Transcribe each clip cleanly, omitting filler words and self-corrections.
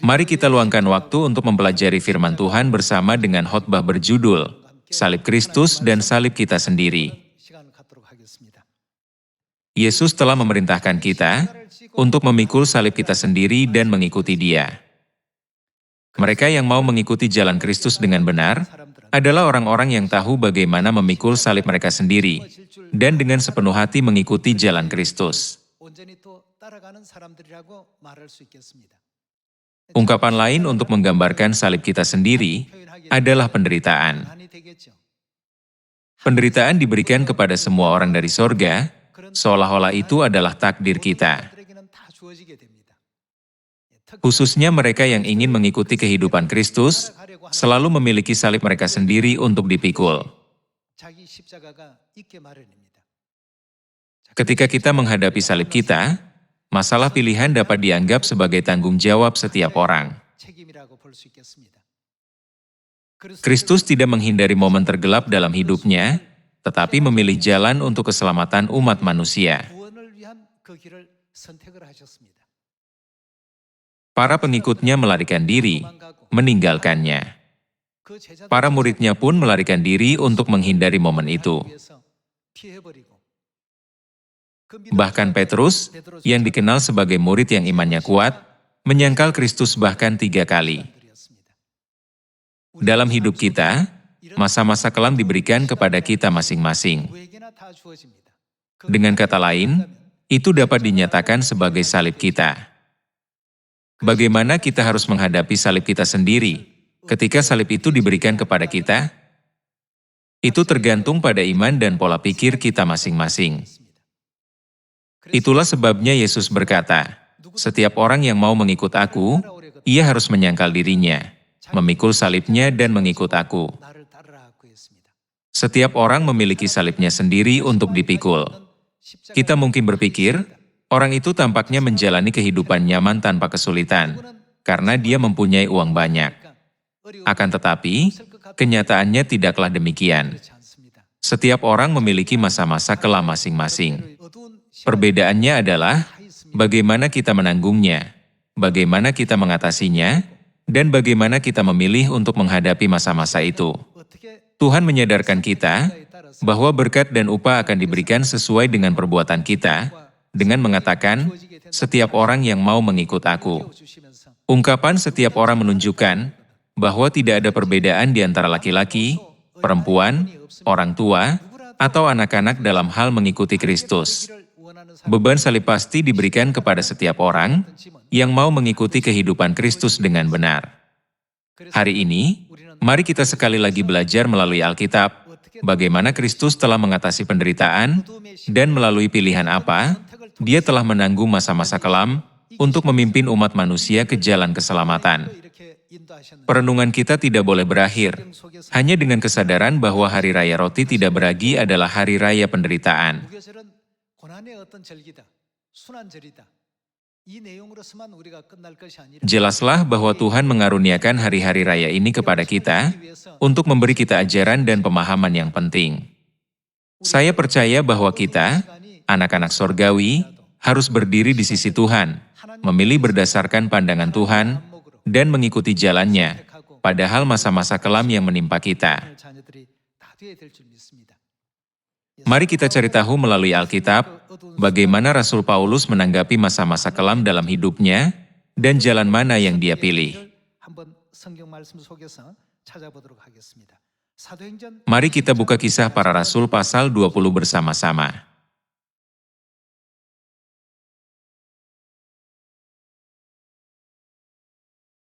Mari kita luangkan waktu untuk mempelajari firman Tuhan bersama dengan khotbah berjudul Salib Kristus dan Salib Kita Sendiri. Yesus telah memerintahkan kita untuk memikul salib kita sendiri dan mengikuti Dia. Mereka yang mau mengikuti jalan Kristus dengan benar adalah orang-orang yang tahu bagaimana memikul salib mereka sendiri dan dengan sepenuh hati mengikuti jalan Kristus. Ungkapan lain untuk menggambarkan salib kita sendiri adalah penderitaan. Penderitaan diberikan kepada semua orang dari sorga, seolah-olah itu adalah takdir kita. Khususnya mereka yang ingin mengikuti kehidupan Kristus, selalu memiliki salib mereka sendiri untuk dipikul. Ketika kita menghadapi salib kita, masalah pilihan dapat dianggap sebagai tanggung jawab setiap orang. Kristus tidak menghindari momen tergelap dalam hidupnya, tetapi memilih jalan untuk keselamatan umat manusia. Para pengikutnya melarikan diri, meninggalkannya. Para muridnya pun melarikan diri untuk menghindari momen itu. Bahkan Petrus, yang dikenal sebagai murid yang imannya kuat, menyangkal Kristus bahkan 3 kali. Dalam hidup kita, masa-masa kelam diberikan kepada kita masing-masing. Dengan kata lain, itu dapat dinyatakan sebagai salib kita. Bagaimana kita harus menghadapi salib kita sendiri ketika salib itu diberikan kepada kita? Itu tergantung pada iman dan pola pikir kita masing-masing. Itulah sebabnya Yesus berkata, "Setiap orang yang mau mengikut aku, ia harus menyangkal dirinya, memikul salibnya dan mengikut aku." Setiap orang memiliki salibnya sendiri untuk dipikul. Kita mungkin berpikir, orang itu tampaknya menjalani kehidupan nyaman tanpa kesulitan, karena dia mempunyai uang banyak. Akan tetapi, kenyataannya tidaklah demikian. Setiap orang memiliki masa-masa kelam masing-masing. Perbedaannya adalah, bagaimana kita menanggungnya, bagaimana kita mengatasinya, dan bagaimana kita memilih untuk menghadapi masa-masa itu. Tuhan menyadarkan kita bahwa berkat dan upah akan diberikan sesuai dengan perbuatan kita, dengan mengatakan, "Setiap orang yang mau mengikut aku." Ungkapan setiap orang menunjukkan bahwa tidak ada perbedaan di antara laki-laki, perempuan, orang tua, atau anak-anak dalam hal mengikuti Kristus. Beban salib pasti diberikan kepada setiap orang yang mau mengikuti kehidupan Kristus dengan benar. Hari ini, mari kita sekali lagi belajar melalui Alkitab, bagaimana Kristus telah mengatasi penderitaan, dan melalui pilihan apa, Dia telah menanggung masa-masa kelam untuk memimpin umat manusia ke jalan keselamatan. Perenungan kita tidak boleh berakhir, hanya dengan kesadaran bahwa Hari Raya Roti Tidak Beragi adalah hari raya penderitaan. Jelaslah bahwa Tuhan mengaruniakan hari-hari raya ini kepada kita untuk memberi kita ajaran dan pemahaman yang penting. Saya percaya bahwa kita, anak-anak sorgawi, harus berdiri di sisi Tuhan, memilih berdasarkan pandangan Tuhan, dan mengikuti jalannya, padahal masa-masa kelam yang menimpa kita. Mari kita cari tahu melalui Alkitab, bagaimana Rasul Paulus menanggapi masa-masa kelam dalam hidupnya, dan jalan mana yang dia pilih. Mari kita buka Kisah Para Rasul pasal 20 bersama-sama.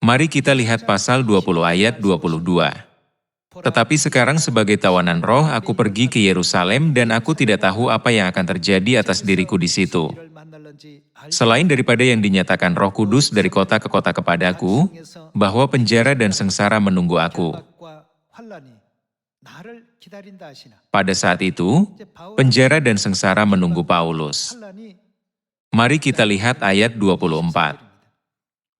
Mari kita lihat pasal 20 ayat 22. Tetapi sekarang sebagai tawanan roh aku pergi ke Yerusalem dan aku tidak tahu apa yang akan terjadi atas diriku di situ. Selain daripada yang dinyatakan Roh Kudus dari kota ke kota kepadaku, bahwa penjara dan sengsara menunggu aku. Pada saat itu, penjara dan sengsara menunggu Paulus. Mari kita lihat ayat 24.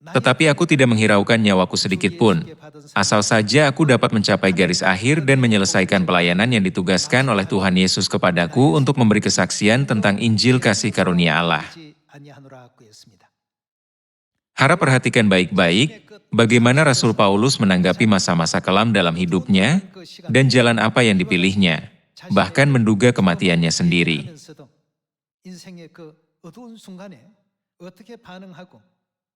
Tetapi aku tidak menghiraukan nyawaku sedikit pun, asal saja aku dapat mencapai garis akhir dan menyelesaikan pelayanan yang ditugaskan oleh Tuhan Yesus kepadaku untuk memberi kesaksian tentang Injil kasih karunia Allah. Harap perhatikan baik-baik bagaimana Rasul Paulus menanggapi masa-masa kelam dalam hidupnya dan jalan apa yang dipilihnya, bahkan menduga kematiannya sendiri. 인생의 그 어두운 순간에 어떻게 반응하고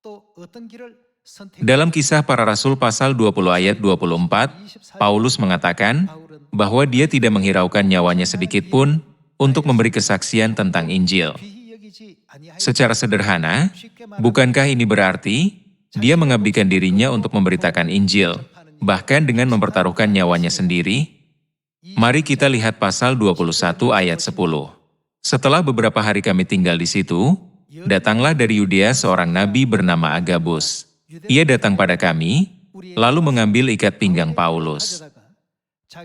또 어떤 길을 선택해야 Dalam kisah para rasul pasal 20 ayat 24, Paulus mengatakan bahwa dia tidak menghiraukan nyawanya sedikit pun untuk memberi kesaksian tentang Injil. 귀히 여기지 아니하여 Secara sederhana, bukankah ini berarti dia mengabdikan dirinya untuk memberitakan Injil, bahkan dengan mempertaruhkan nyawanya sendiri? Mari kita lihat pasal 21 ayat 10. Setelah beberapa hari kami tinggal di situ, datanglah dari Yudea seorang nabi bernama Agabus. Ia datang pada kami, lalu mengambil ikat pinggang Paulus.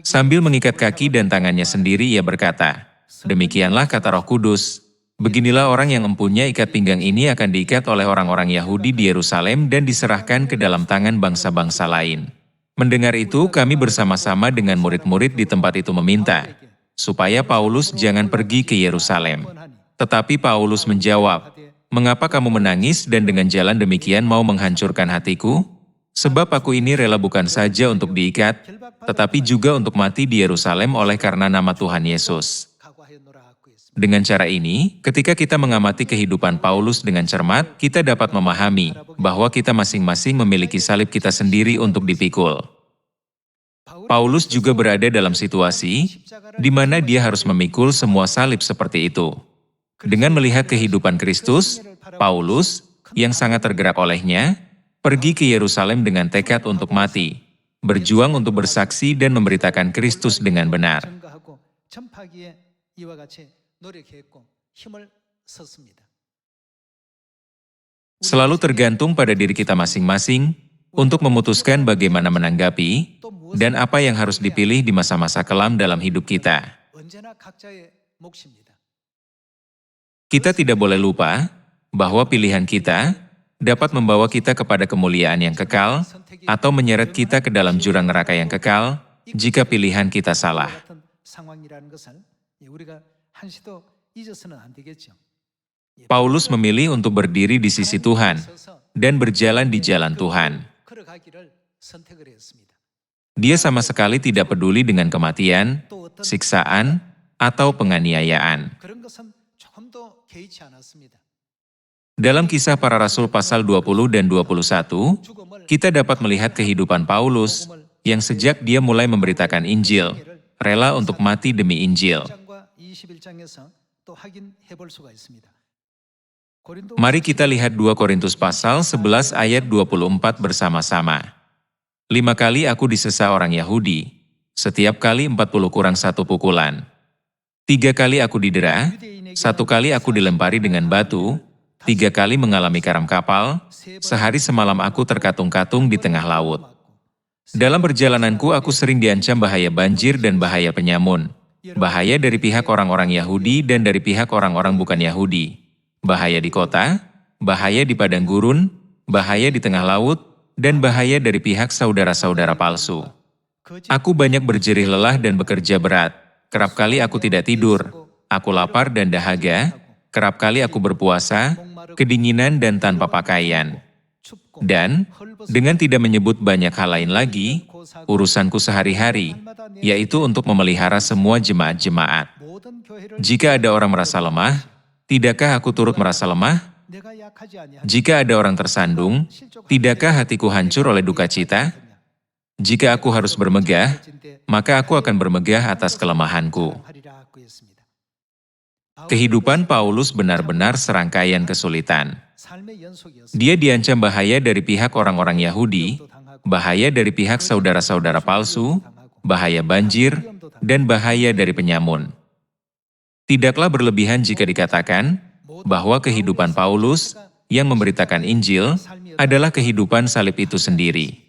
Sambil mengikat kaki dan tangannya sendiri, ia berkata, "Demikianlah kata Roh Kudus, beginilah orang yang mempunyai ikat pinggang ini akan diikat oleh orang-orang Yahudi di Yerusalem dan diserahkan ke dalam tangan bangsa-bangsa lain." Mendengar itu, kami bersama-sama dengan murid-murid di tempat itu meminta supaya Paulus jangan pergi ke Yerusalem. Tetapi Paulus menjawab, "Mengapa kamu menangis dan dengan jalan demikian mau menghancurkan hatiku? Sebab aku ini rela bukan saja untuk diikat, tetapi juga untuk mati di Yerusalem oleh karena nama Tuhan Yesus." Dengan cara ini, ketika kita mengamati kehidupan Paulus dengan cermat, kita dapat memahami bahwa kita masing-masing memiliki salib kita sendiri untuk dipikul. Paulus juga berada dalam situasi di mana dia harus memikul semua salib seperti itu. Dengan melihat kehidupan Kristus, Paulus, yang sangat tergerak olehnya, pergi ke Yerusalem dengan tekad untuk mati, berjuang untuk bersaksi dan memberitakan Kristus dengan benar. 증거하고 전파하기에 이와 같이 노력했고 힘을 썼습니다. Selalu tergantung pada diri kita masing-masing untuk memutuskan bagaimana menanggapi dan apa yang harus dipilih di masa-masa kelam dalam hidup kita. 언제나 각자의 몫입니다. Kita tidak boleh lupa bahwa pilihan kita dapat membawa kita kepada kemuliaan yang kekal atau menyeret kita ke dalam jurang neraka yang kekal jika pilihan kita salah. 같은 상황이라는 것을 우리가 한시도 잊어서는 안 되겠죠. Paulus memilih untuk berdiri di sisi Tuhan dan berjalan di jalan Tuhan. 걸어가기를 선택을 했습니다. Dia sama sekali tidak peduli dengan kematian, siksaan, atau penganiayaan. 그런 것은 조금도 개의치 않았습니다. Dalam kisah para rasul pasal 20 dan 21, kita dapat melihat kehidupan Paulus yang sejak dia mulai memberitakan Injil, rela untuk mati demi Injil. 1장과 21장에서 또 확인해 볼 수가 있습니다. 고린도 Mari kita lihat 2 Korintus pasal 11 ayat 24 bersama-sama. 5 kali aku disesa orang Yahudi, setiap kali 40 kurang 1 pukulan. 3 kali aku didera, 1 kali aku dilempari dengan batu, 3 kali mengalami karam kapal, sehari semalam aku terkatung-katung di tengah laut. Dalam perjalananku aku sering diancam bahaya banjir dan bahaya penyamun, bahaya dari pihak orang-orang Yahudi dan dari pihak orang-orang bukan Yahudi, bahaya di kota, bahaya di padang gurun, bahaya di tengah laut, dan bahaya dari pihak saudara-saudara palsu. Aku banyak berjerih lelah dan bekerja berat, kerap kali aku tidak tidur, aku lapar dan dahaga, kerap kali aku berpuasa, kedinginan dan tanpa pakaian. Dan, dengan tidak menyebut banyak hal lain lagi, urusanku sehari-hari, yaitu untuk memelihara semua jemaat-jemaat. 모든 교회를 Jika ada orang merasa lemah, tidakkah aku turut merasa lemah? 내가 약하지 아니하냐. Jika ada orang tersandung, tidakkah hatiku hancur oleh duka cita? Jika aku harus bermegah, maka aku akan bermegah atas kelemahanku. 하리라 하고 했습니다. Kehidupan Paulus benar-benar serangkaian kesulitan. 삶의 연속이었습니다. Dia diancam bahaya dari pihak orang-orang Yahudi, bahaya dari pihak saudara-saudara palsu, bahaya banjir, dan bahaya dari penyamun. Tidaklah berlebihan jika dikatakan bahwa kehidupan Paulus yang memberitakan Injil adalah kehidupan salib itu sendiri.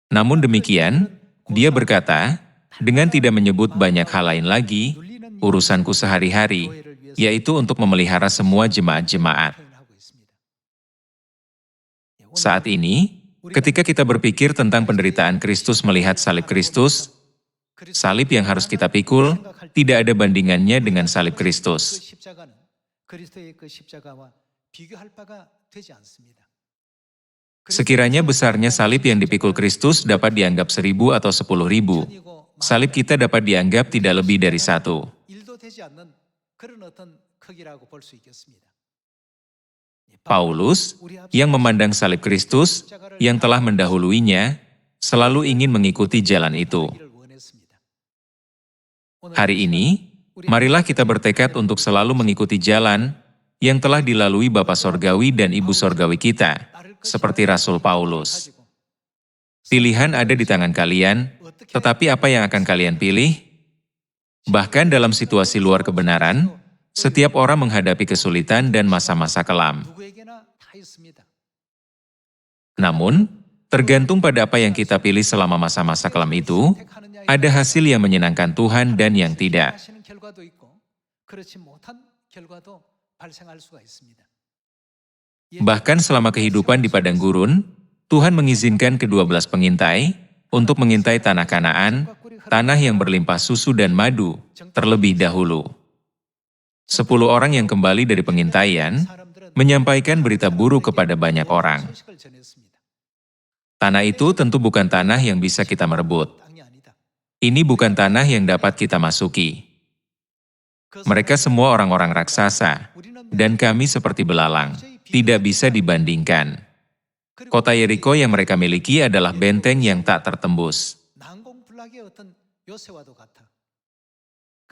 Namun demikian, dia berkata, dengan tidak menyebut banyak hal lain lagi, urusanku sehari-hari, yaitu untuk memelihara semua jemaat-jemaat. 표현하고 있습니다. Saat ini, ketika kita berpikir tentang penderitaan Kristus melihat salib Kristus, salib yang harus kita pikul tidak ada bandingannya dengan salib 그 Kristus. 십자가는 그리스도의 그 십자가와 비교할 바가 되지 않습니다. Sekiranya besarnya salib yang dipikul Kristus dapat dianggap 1.000 atau 10.000, salib kita dapat dianggap tidak lebih dari 1. 일도 되지 않는 그런 어떤 크기라고 볼 수 있겠습니다. Paulus, yang memandang salib Kristus, yang telah mendahuluinya, selalu ingin mengikuti jalan itu. Hari ini, marilah kita bertekad untuk selalu mengikuti jalan yang telah dilalui Bapa Sorgawi dan Ibu Sorgawi kita, seperti Rasul Paulus. Pilihan ada di tangan kalian, tetapi apa yang akan kalian pilih? Bahkan dalam situasi luar kebenaran, setiap orang menghadapi kesulitan dan masa-masa kelam. 누구에게나 다 있습니다. Namun, tergantung pada apa yang kita pilih selama masa-masa kelam itu, ada hasil yang menyenangkan Tuhan dan yang tidak. 하시는 결과도 있고 그렇지 못한 결과도 발생할 수가 있습니다. Bahkan selama kehidupan di padang gurun, Tuhan mengizinkan ke-12 pengintai untuk mengintai tanah Kanaan, tanah yang berlimpah susu dan madu, terlebih dahulu. 10 orang yang kembali dari pengintaian menyampaikan berita buruk kepada banyak orang. 소식을 전했습니다. Tanah itu tentu bukan tanah yang bisa kita merebut. 땅이 아니다. Ini bukan tanah yang dapat kita masuki. Mereka semua orang-orang raksasa, dan kami seperti belalang, tidak bisa dibandingkan. Kota Yeriko yang mereka miliki adalah benteng yang tak tertembus. 난공불락의 어떤 요새와도 같아.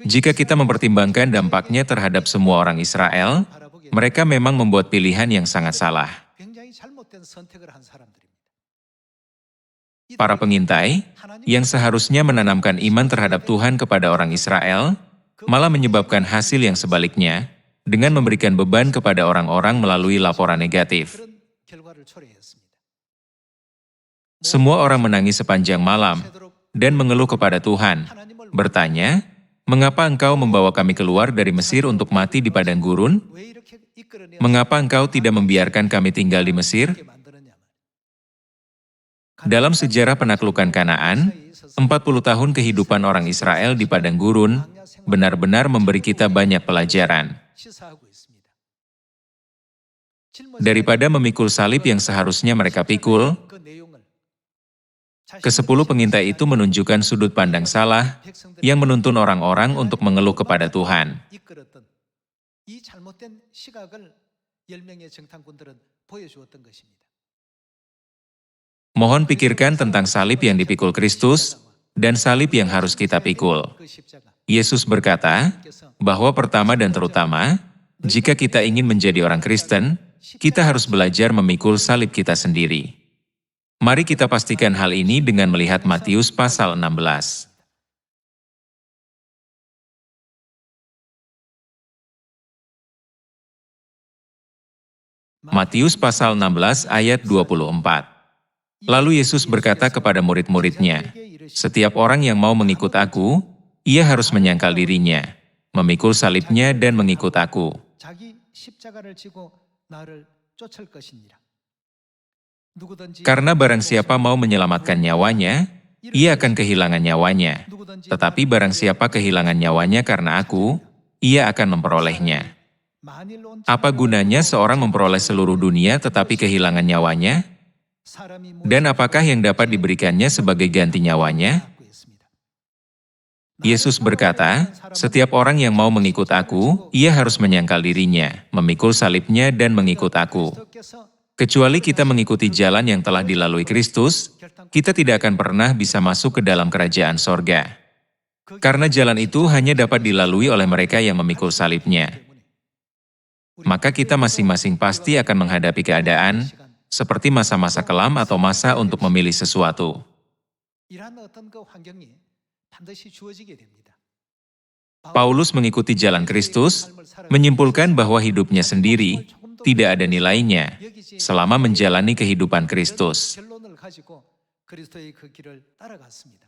Jika kita mempertimbangkan dampaknya terhadap semua orang Israel, mereka memang membuat pilihan yang sangat salah. 굉장히 잘못된 선택을 한 사람들입니다. Para pengintai, yang seharusnya menanamkan iman terhadap Tuhan kepada orang Israel, malah menyebabkan hasil yang sebaliknya, dengan memberikan beban kepada orang-orang melalui laporan negatif. 그런 결과를 초래했습니다. Semua orang menangis sepanjang malam, dan mengeluh kepada Tuhan, bertanya, "Mengapa engkau membawa kami keluar dari Mesir untuk mati di padang gurun? 왜 이렇게 이끌어내 Mengapa engkau tidak membiarkan kami tinggal di Mesir?" 만들었냐? Dalam sejarah penaklukan Kanaan, 40 tahun kehidupan orang Israel di padang gurun benar-benar memberi kita banyak pelajaran. 시사하고 있습니다. Daripada memikul salib yang seharusnya mereka pikul, 그 내용을 ke-10 pengintai itu menunjukkan sudut pandang salah yang menuntun orang-orang untuk mengeluh kepada Tuhan. 이끌었던 이 잘못된 시각을 10명의 정탐꾼들은 보여주었던 것입니다. Mohon pikirkan tentang salib yang dipikul Kristus dan salib yang harus kita pikul. 그 십자가. Yesus berkata bahwa pertama dan terutama, jika kita ingin menjadi orang Kristen, kita harus belajar memikul salib kita sendiri. Mari kita pastikan hal ini dengan melihat Matius pasal 16. Matius pasal 16 ayat 24. Lalu Yesus berkata kepada murid-muridnya, "Setiap orang yang mau mengikut aku, ia harus menyangkal dirinya, memikul salibnya dan mengikut aku." 자기 십자가를 지고 나를 쫓을 것이니라. 누구든지 Karena barang siapa mau menyelamatkan nyawanya, ia akan kehilangan nyawanya. Tetapi barang siapa kehilangan nyawanya karena aku, ia akan memperolehnya. 만일 온 Apa gunanya seorang memperoleh seluruh dunia tetapi kehilangan nyawanya? 사람이 Dan apakah yang dapat diberikannya sebagai ganti nyawanya? 갖고 있습니다. Yesus berkata, "Setiap orang yang mau mengikut aku, ia harus menyangkal dirinya, memikul salibnya dan mengikut aku." 그리스도께서 Kecuali kita mengikuti jalan yang telah dilalui Kristus, kita tidak akan pernah bisa masuk ke dalam kerajaan sorga. Karena jalan itu hanya dapat dilalui oleh mereka yang memikul salibnya. Maka kita masing-masing pasti akan menghadapi keadaan seperti masa-masa kelam atau masa untuk memilih sesuatu. 이러한 어떤 그 환경이 반드시 주어지게 됩니다. Paulus mengikuti jalan Kristus, menyimpulkan bahwa hidupnya sendiri tidak ada nilainya selama menjalani kehidupan Kristus. 결론을 가지고 그리스도의 그 길을 따라갔습니다.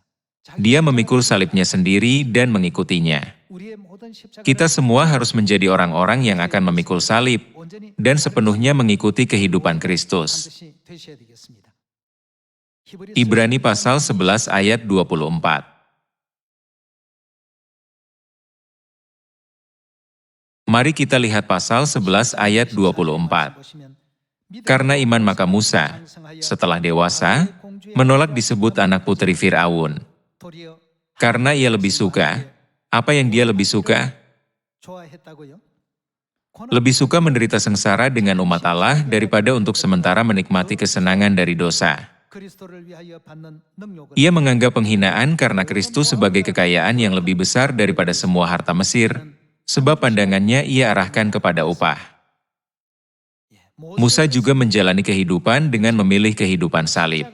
Dia memikul salibnya sendiri dan mengikutinya. 우리의 모든 십자가를 Kita semua harus menjadi orang-orang yang akan memikul salib 온전히 dan sepenuhnya mengikuti kehidupan Kristus. 반드시 되셔야 되겠습니다. Ibrani pasal 11 ayat 24. Mari kita lihat pasal 11 ayat 24. 보시면 Karena iman maka Musa, setelah dewasa, menolak disebut anak putri Fir'aun. Karena ia lebih suka, apa yang dia lebih suka? Lebih suka menderita sengsara dengan umat Allah daripada untuk sementara menikmati kesenangan dari dosa. Ia menganggap penghinaan karena Kristus sebagai kekayaan yang lebih besar daripada semua harta Mesir, sebab pandangannya ia arahkan kepada upah. Musa juga menjalani kehidupan dengan memilih kehidupan salib.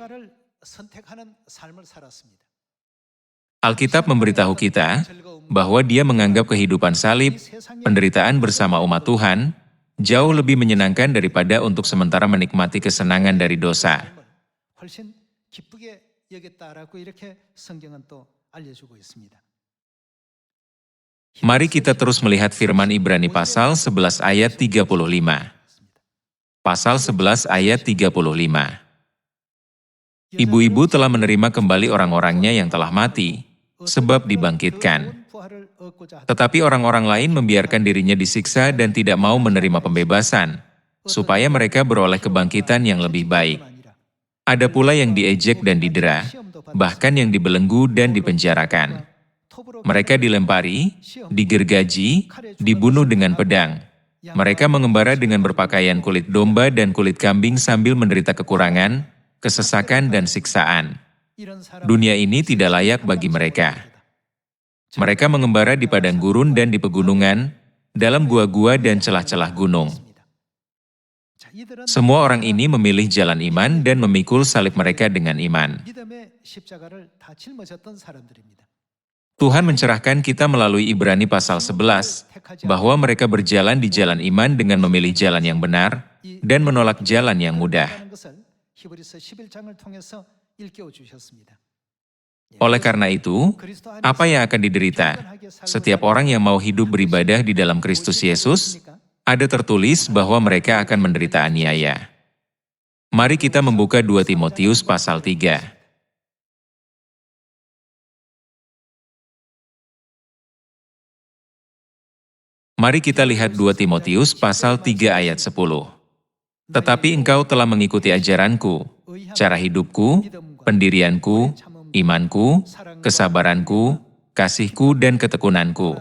Alkitab memberitahu kita bahwa dia menganggap kehidupan salib, penderitaan bersama umat Tuhan, jauh lebih menyenangkan daripada untuk sementara menikmati kesenangan dari dosa. Mari kita terus melihat firman Ibrani pasal 11 ayat 35. Pasal 11 ayat 35. Ibu-ibu telah menerima kembali orang-orangnya yang telah mati, sebab dibangkitkan. Tetapi orang-orang lain membiarkan dirinya disiksa dan tidak mau menerima pembebasan, supaya mereka beroleh kebangkitan yang lebih baik. Ada pula yang diejek dan didera, bahkan yang dibelenggu dan dipenjarakan. Mereka dilempari, digergaji, dibunuh dengan pedang. Mereka mengembara dengan berpakaian kulit domba dan kulit kambing sambil menderita kekurangan, kesesakan dan siksaan. Dunia ini tidak layak bagi mereka. Mereka mengembara di padang gurun dan di pegunungan, dalam gua-gua dan celah-celah gunung. Semua orang ini memilih jalan iman dan memikul salib mereka dengan iman. Tuhan mencerahkan kita melalui Ibrani pasal 11, bahwa mereka berjalan di jalan iman dengan memilih jalan yang benar, dan menolak jalan yang mudah. Oleh karena itu, apa yang akan diderita? Setiap orang yang mau hidup beribadah di dalam Kristus Yesus, ada tertulis bahwa mereka akan menderita aniaya. Mari kita membuka 2 Timotius pasal 3. Mari kita lihat 2 Timotius pasal 3 ayat 10. Tetapi engkau telah mengikuti ajaranku, cara hidupku, pendirianku, imanku, kesabaranku, kasihku dan ketekunanku.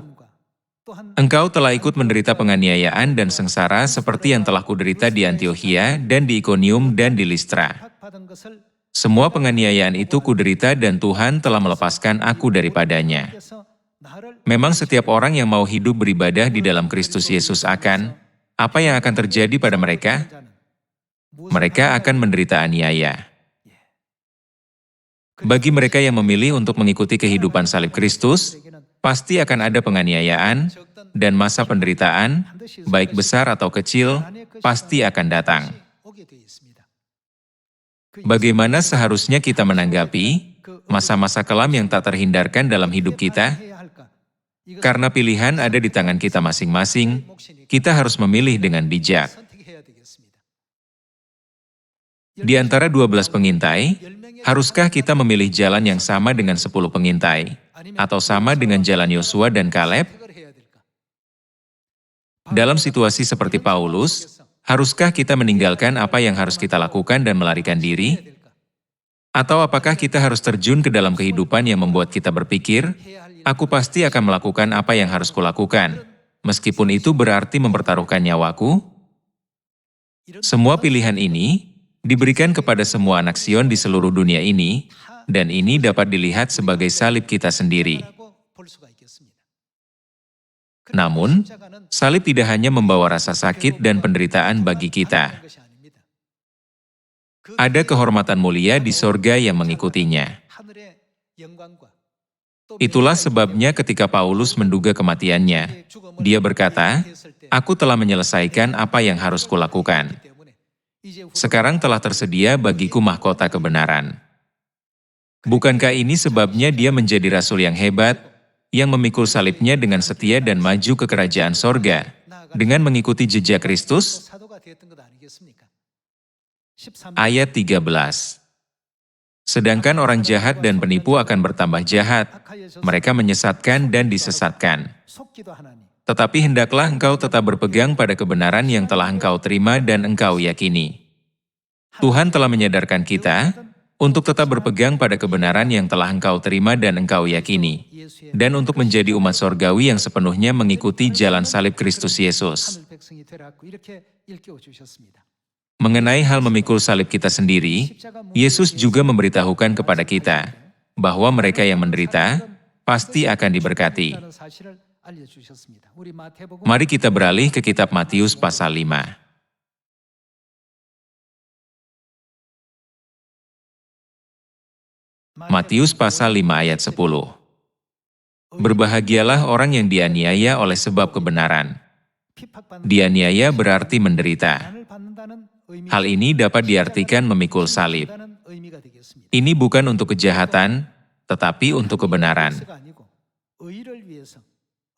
Engkau telah ikut menderita penganiayaan dan sengsara seperti yang telah kuderita di Antiokhia dan di Ikonium dan di Listra. Semua penganiayaan itu kuderita dan Tuhan telah melepaskan aku daripadanya. Memang setiap orang yang mau hidup beribadah di dalam Kristus Yesus apa yang akan terjadi pada mereka? Mereka akan menderita aniaya. Bagi mereka yang memilih untuk mengikuti kehidupan salib Kristus, pasti akan ada penganiayaan dan masa penderitaan, baik besar atau kecil, pasti akan datang. Bagaimana seharusnya kita menanggapi masa-masa kelam yang tak terhindarkan dalam hidup kita? Karena pilihan ada di tangan kita masing-masing, kita harus memilih dengan bijak. Di antara 12 pengintai, haruskah kita memilih jalan yang sama dengan 10 pengintai, atau sama dengan jalan Yosua dan Kaleb? Dalam situasi seperti Paulus, haruskah kita meninggalkan apa yang harus kita lakukan dan melarikan diri? Atau apakah kita harus terjun ke dalam kehidupan yang membuat kita berpikir, aku pasti akan melakukan apa yang harus kulakukan, meskipun itu berarti mempertaruhkan nyawaku? Semua pilihan ini diberikan kepada semua anak Sion di seluruh dunia ini, dan ini dapat dilihat sebagai salib kita sendiri. Namun, salib tidak hanya membawa rasa sakit dan penderitaan bagi kita. Ada kehormatan mulia di sorga yang mengikutinya. Itulah sebabnya ketika Paulus menduga kematiannya, dia berkata, aku telah menyelesaikan apa yang harus kulakukan. Sekarang telah tersedia bagiku mahkota kebenaran. Bukankah ini sebabnya dia menjadi rasul yang hebat, yang memikul salibnya dengan setia dan maju ke kerajaan sorga, dengan mengikuti jejak Kristus? Ayat 13. Sedangkan orang jahat dan penipu akan bertambah jahat, mereka menyesatkan dan disesatkan. Tetapi hendaklah engkau tetap berpegang pada kebenaran yang telah engkau terima dan engkau yakini. Tuhan telah menyadarkan kita untuk tetap berpegang pada kebenaran yang telah engkau terima dan engkau yakini, dan untuk menjadi umat sorgawi yang sepenuhnya mengikuti jalan salib Kristus Yesus. 하늘 백성이 되라고 이렇게 일깨워 주셨습니다. Mengenai hal memikul salib kita sendiri, Yesus juga memberitahukan kepada kita bahwa mereka yang menderita pasti akan diberkati. 다는 사실을 알려주셨습니다. 우리 마태복음 Mari kita beralih ke kitab Matius pasal 5. Matius pasal 5 ayat 10. Berbahagialah orang yang dianiaya oleh sebab kebenaran. 핍박받는 Dianiaya berarti menderita. 고난을 받는다는 의미가 Hal ini dapat diartikan memikul salib. 있다는 의미가 되겠습니다. Ini bukan untuk kejahatan, tetapi untuk kebenaran. 위해서가 아니고 의를 위해서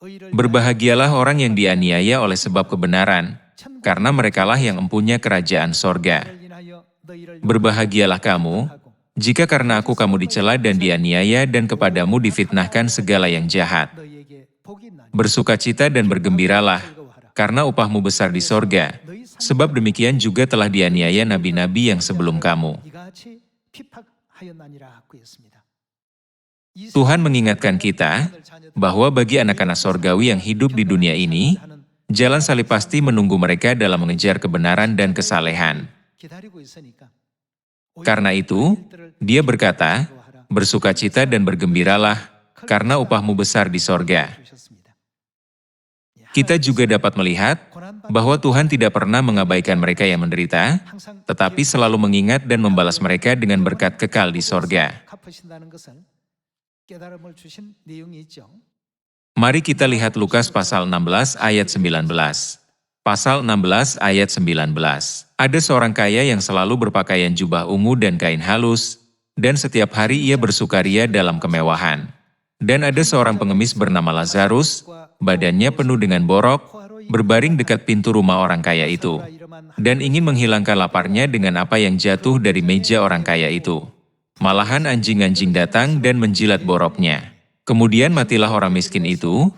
의를 Berbahagialah orang yang dianiaya oleh sebab kebenaran, karena merekalah yang empunya kerajaan sorga. 인하여 너희를 Berbahagialah kamu, jika karena aku kamu dicela dan dianiaya dan kepadamu difitnahkan segala yang jahat. 너희에게 복이 있나니 Bersukacita dan bergembiralah, karena upahmu besar di sorga. Sebab demikian juga telah dianiaya nabi-nabi yang sebelum kamu. 이같이 핍박하였나니라 하고 했습니다. Tuhan mengingatkan kita bahwa bagi anak-anak sorgawi yang hidup di dunia ini, jalan salib pasti menunggu mereka dalam mengejar kebenaran dan kesalehan. 기다리고 있으니까 Karena itu, dia berkata, bersukacita dan bergembiralah, karena upahmu besar di sorga. 주셨습니다. Kita juga dapat melihat bahwa Tuhan tidak pernah mengabaikan mereka yang menderita, 항상 tetapi selalu mengingat dan membalas mereka dengan berkat kekal di sorga. 갚으신다는 것을 깨달음을 주신 내용이 있죠. Mari kita lihat Lukas pasal 16 ayat 19. Pasal 16 ayat 19. Ada seorang kaya yang selalu berpakaian jubah ungu dan kain halus, dan setiap hari ia bersukaria dalam kemewahan. Dan ada seorang pengemis bernama Lazarus, badannya penuh dengan borok, berbaring dekat pintu rumah orang kaya itu, dan ingin menghilangkan laparnya dengan apa yang jatuh dari meja orang kaya itu. Malahan anjing-anjing datang dan menjilat boroknya. Kemudian matilah orang miskin itu,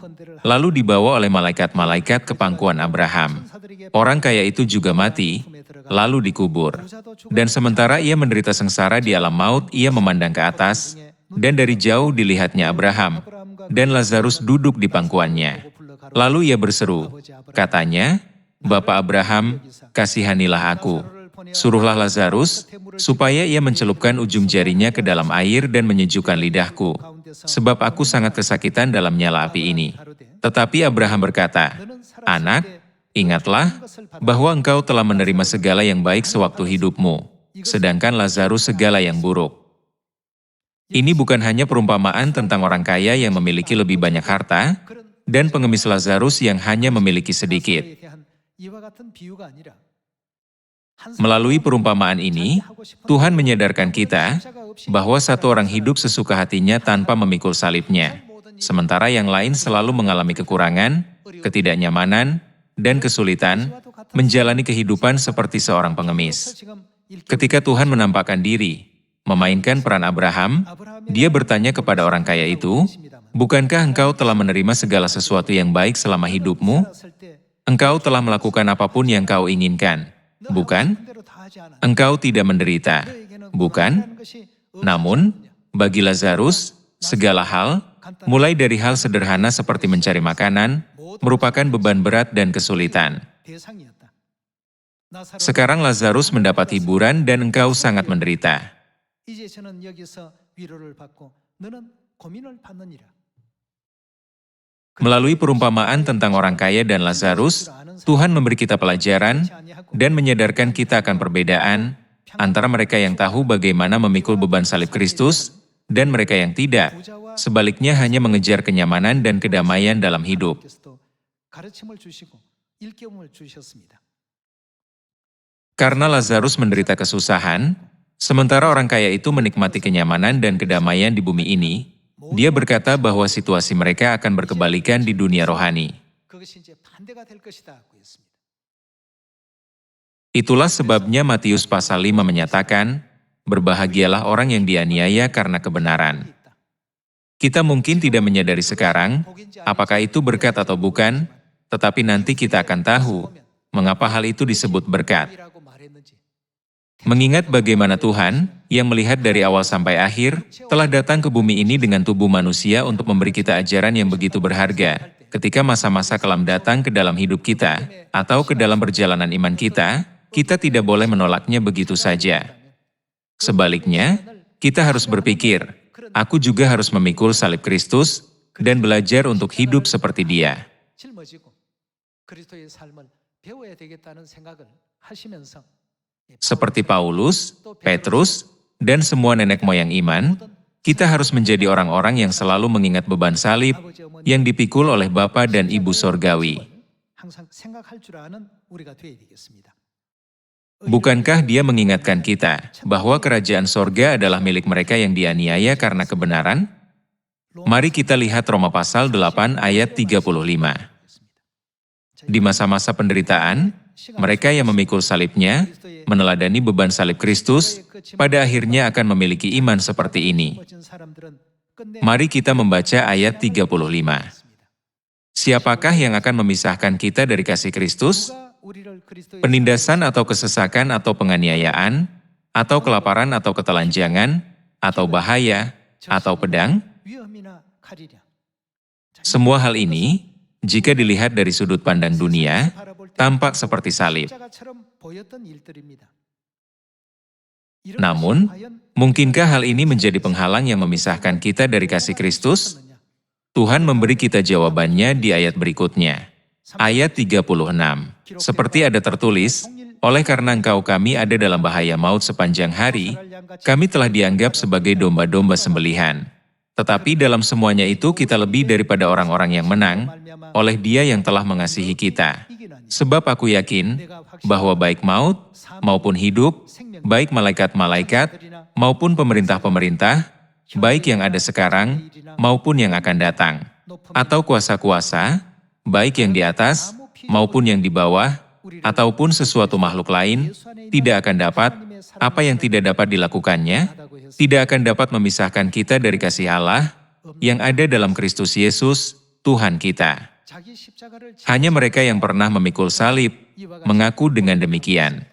lalu dibawa oleh malaikat-malaikat ke pangkuan Abraham. Orang kaya itu juga mati, lalu dikubur. Dan sementara ia menderita sengsara di alam maut, ia memandang ke atas, dan dari jauh dilihatnya Abraham, dan Lazarus duduk di pangkuannya. Lalu ia berseru, katanya, "Bapa Abraham, kasihanilah aku. Suruhlah Lazarus, supaya ia mencelupkan ujung jarinya ke dalam air dan menyejukkan lidahku, sebab aku sangat kesakitan dalam nyala api ini." Tetapi Abraham berkata, "Anak, ingatlah bahwa engkau telah menerima segala yang baik sewaktu hidupmu, sedangkan Lazarus segala yang buruk." Ini bukan hanya perumpamaan tentang orang kaya yang memiliki lebih banyak harta, dan pengemis Lazarus yang hanya memiliki sedikit. 이와 같은 비유가 아니라 Melalui perumpamaan ini, Tuhan menyadarkan kita bahwa satu orang hidup sesuka hatinya tanpa memikul salibnya, sementara yang lain selalu mengalami kekurangan, ketidaknyamanan, dan kesulitan menjalani kehidupan seperti seorang pengemis. Ketika Tuhan menampakkan diri, memainkan peran Abraham, dia bertanya kepada orang kaya itu, "Bukankah engkau telah menerima segala sesuatu yang baik selama hidupmu? Engkau telah melakukan apapun yang kau inginkan, bukan? Engkau tidak menderita, bukan? Namun, bagi Lazarus, segala hal, mulai dari hal sederhana seperti mencari makanan, merupakan beban berat dan kesulitan. Sekarang Lazarus mendapat hiburan dan engkau sangat menderita." 이제서는 여기서 위로를 받고 너는 고민을 받느니라. Melalui perumpamaan tentang orang kaya dan Lazarus, Tuhan memberi kita pelajaran dan menyadarkan kita akan perbedaan antara mereka yang tahu bagaimana memikul beban salib Kristus dan mereka yang tidak, sebaliknya hanya mengejar kenyamanan dan kedamaian dalam hidup. 가르침을 주시고 일깨움을 주셨습니다. Karena Lazarus menderita kesusahan, sementara orang kaya itu menikmati kenyamanan dan kedamaian di bumi ini, dia berkata bahwa situasi mereka akan berkebalikan di dunia rohani. 그것이 이제 반대가 될 것이다 하고 했습니다. Itulah sebabnya Matius pasal 5 menyatakan, berbahagialah orang yang dianiaya karena kebenaran. Kita mungkin tidak menyadari sekarang, apakah itu berkat atau bukan, tetapi nanti kita akan tahu, mengapa hal itu disebut berkat. 이라고 말했는지 Mengingat bagaimana Tuhan, yang melihat dari awal sampai akhir, telah datang ke bumi ini dengan tubuh manusia untuk memberi kita ajaran yang begitu berharga. Ketika masa-masa kelam datang ke dalam hidup kita, atau ke dalam perjalanan iman kita tidak boleh menolaknya begitu saja. Sebaliknya, kita harus berpikir, aku juga harus memikul salib Kristus dan belajar untuk hidup seperti Dia. 짊어지고 그리스도의 삶을 배워야 되겠다는 생각을 하시면서 Seperti Paulus, Petrus, dan semua nenek moyang iman, kita harus menjadi orang-orang yang selalu mengingat beban salib yang dipikul oleh Bapa dan Ibu Sorgawi. 항상 생각할 줄 아는 우리가 되어야 되겠습니다. Bukankah Dia mengingatkan kita bahwa kerajaan sorga adalah milik mereka yang dianiaya karena kebenaran? Mari kita lihat Roma pasal 8 ayat 35. Di masa-masa penderitaan, mereka yang memikul salibnya, meneladani beban salib Kristus, pada akhirnya akan memiliki iman seperti ini. Mari kita membaca ayat 35. Siapakah yang akan memisahkan kita dari kasih Kristus? Penindasan atau kesesakan atau penganiayaan, atau kelaparan atau ketelanjangan, atau bahaya, atau pedang? Semua hal ini, jika dilihat dari sudut pandang dunia, tampak seperti salib. Namun, mungkinkah hal ini menjadi penghalang yang memisahkan kita dari kasih Kristus? Tuhan memberi kita jawabannya di ayat berikutnya. Ayat 36. Seperti ada tertulis, oleh karena engkau kami ada dalam bahaya maut sepanjang hari, kami telah dianggap sebagai domba-domba sembelihan. Tetapi dalam semuanya itu kita lebih daripada orang-orang yang menang, oleh Dia yang telah mengasihi kita. Sebab aku yakin bahwa baik maut maupun hidup, baik malaikat-malaikat maupun pemerintah-pemerintah, baik yang ada sekarang maupun yang akan datang, atau kuasa-kuasa, baik yang di atas maupun yang di bawah, ataupun sesuatu makhluk lain, tidak akan dapat, apa yang tidak dapat dilakukannya, tidak akan dapat memisahkan kita dari kasih Allah yang ada dalam Kristus Yesus, Tuhan kita. Hanya mereka yang pernah memikul salib mengaku dengan demikian.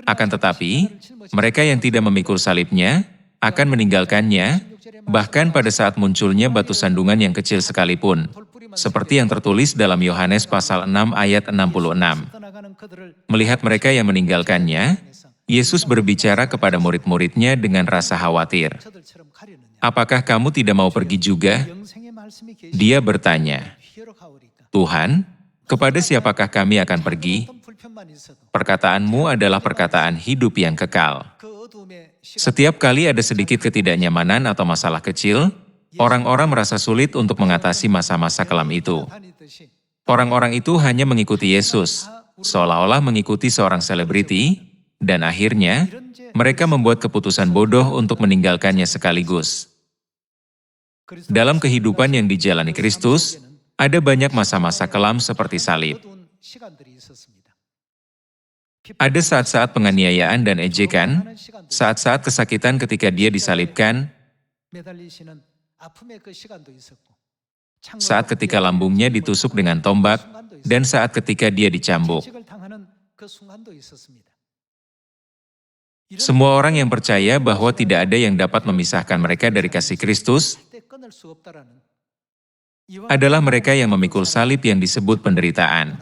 Akan tetapi, mereka yang tidak memikul salibnya akan meninggalkannya, bahkan pada saat munculnya batu sandungan yang kecil sekalipun, seperti yang tertulis dalam Yohanes pasal 6 ayat 66. Melihat mereka yang meninggalkannya, Yesus berbicara kepada murid-muridnya dengan rasa khawatir. Apakah kamu tidak mau pergi juga? Dia bertanya, Tuhan, kepada siapakah kami akan pergi? Perkataanmu adalah perkataan hidup yang kekal. Setiap kali ada sedikit ketidaknyamanan atau masalah kecil, orang-orang merasa sulit untuk mengatasi masa-masa kelam itu. Orang-orang itu hanya mengikuti Yesus, seolah-olah mengikuti seorang selebriti, dan akhirnya mereka membuat keputusan bodoh untuk meninggalkannya sekaligus. Dalam kehidupan yang dijalani Kristus, ada banyak masa-masa kelam seperti salib. Ada saat-saat penganiayaan dan ejekan, saat-saat kesakitan ketika Dia disalibkan, saat ketika lambungnya ditusuk dengan tombak, dan saat ketika Dia dicambuk. Semua orang yang percaya bahwa tidak ada yang dapat memisahkan mereka dari kasih Kristus adalah mereka yang memikul salib yang disebut penderitaan.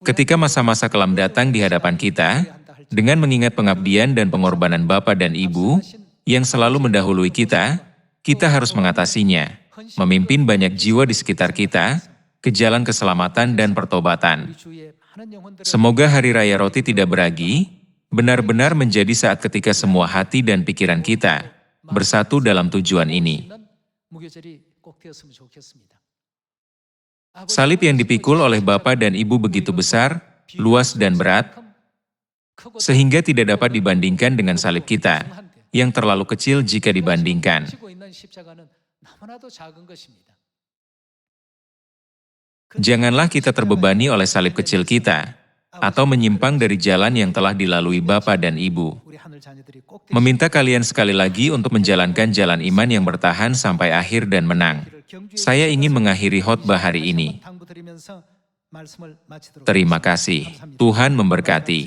Ketika masa-masa kelam datang di hadapan kita, dengan mengingat pengabdian dan pengorbanan Bapa dan Ibu yang selalu mendahului kita, kita harus mengatasinya, memimpin banyak jiwa di sekitar kita ke jalan keselamatan dan pertobatan. Semoga Hari Raya Roti Tidak Beragi benar-benar menjadi saat ketika semua hati dan pikiran kita bersatu dalam tujuan ini. Salib yang dipikul oleh Bapa dan Ibu begitu besar, luas dan berat, sehingga tidak dapat dibandingkan dengan salib kita, yang terlalu kecil jika dibandingkan. Janganlah kita terbebani oleh salib kecil kita, atau menyimpang dari jalan yang telah dilalui Bapa dan Ibu. Meminta kalian sekali lagi untuk menjalankan jalan iman yang bertahan sampai akhir dan menang. Saya ingin mengakhiri khotbah hari ini. 말씀을 마치도록 Terima 하겠습니다. kasih. 감사합니다. Tuhan memberkati.